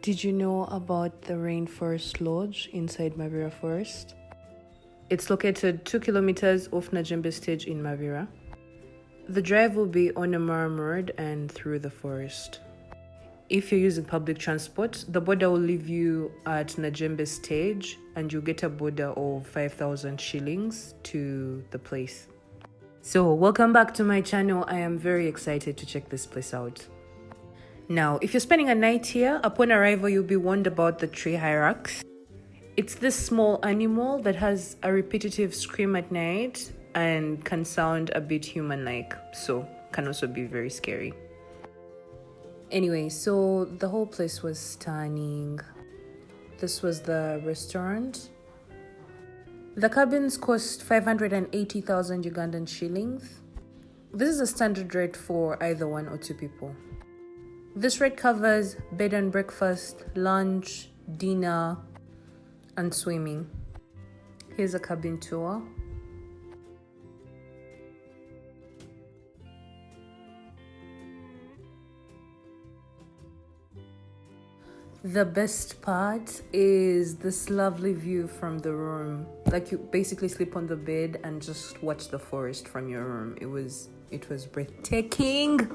Did you know about the Rainforest Lodge inside MABIRA Forest? It's located 2 kilometers off Najembe Stage in MABIRA. The drive will be on a Road and through the forest. If you're using public transport, the border will leave you at Najembe Stage and you'll get a border of 5,000 shillings to the place. So welcome back to my channel. I am very excited to check this place out. Now, if you're spending a night here, upon arrival, you'll be warned about the tree hyrax. It's this small animal that has a repetitive scream at night and can sound a bit human-like, so can also be very scary. Anyway, so the whole place was stunning. This was the restaurant. The cabins cost 580,000 Ugandan shillings. This is a standard rate for either 1 or 2 people. This rate covers bed and breakfast, lunch, dinner, and swimming. Here's a cabin tour. The best part is this lovely view from the room. Like, you basically sleep on the bed and just watch the forest from your room. It was breathtaking.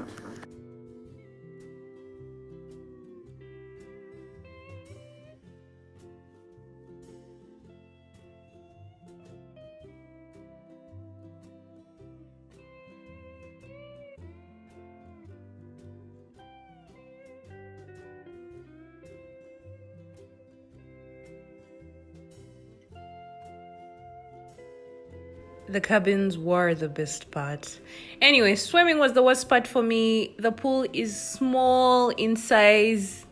The cabins were the best part. Anyway, swimming was the worst part for me. The pool is small in size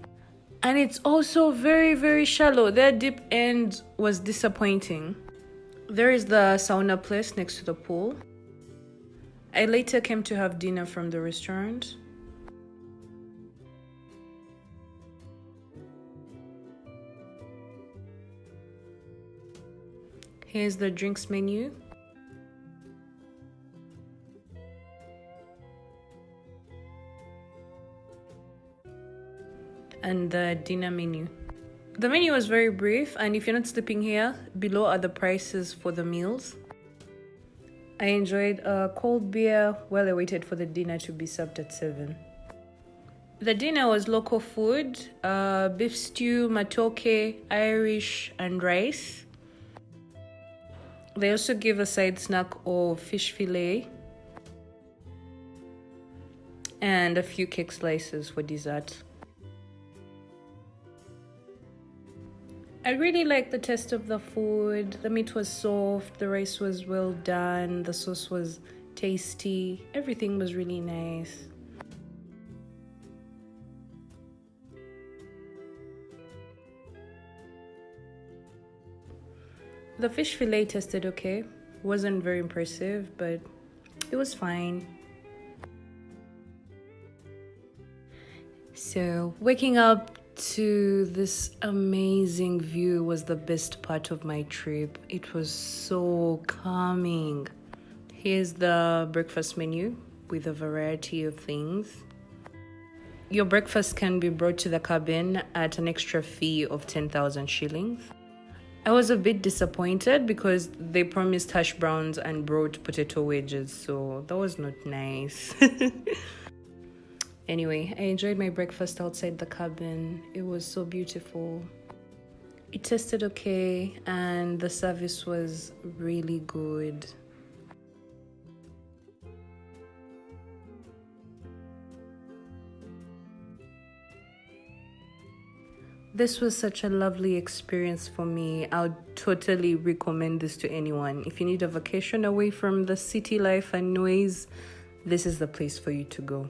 and it's also very, very shallow. Their deep end was disappointing. There is the sauna place next to the pool. I later came to have dinner from the restaurant. Here's the drinks menu. And the dinner menu. The menu was very brief, and if you're not sleeping here, below are the prices for the meals. I enjoyed a cold beer while I waited for the dinner to be served at 7. The dinner was local food, beef stew, matoke, Irish, and rice. They also gave a side snack of fish fillet and a few cake slices for dessert. I really liked the taste of the food. The meat was soft, the rice was well done, the sauce was tasty. Everything was really nice. The fish fillet tasted okay. Wasn't very impressive, but it was fine. So, waking up to this amazing view was the best part of my trip. It was so calming. Here's the breakfast menu with a variety of things. Your breakfast can be brought to the cabin at an extra fee of 10,000 shillings. I was a bit disappointed because they promised hash browns and brought potato wedges, so that was not nice. Anyway, I enjoyed my breakfast outside the cabin. It was so beautiful. It tasted okay and the service was really good. This was such a lovely experience for me. I would totally recommend this to anyone. If you need a vacation away from the city life and noise, this is the place for you to go.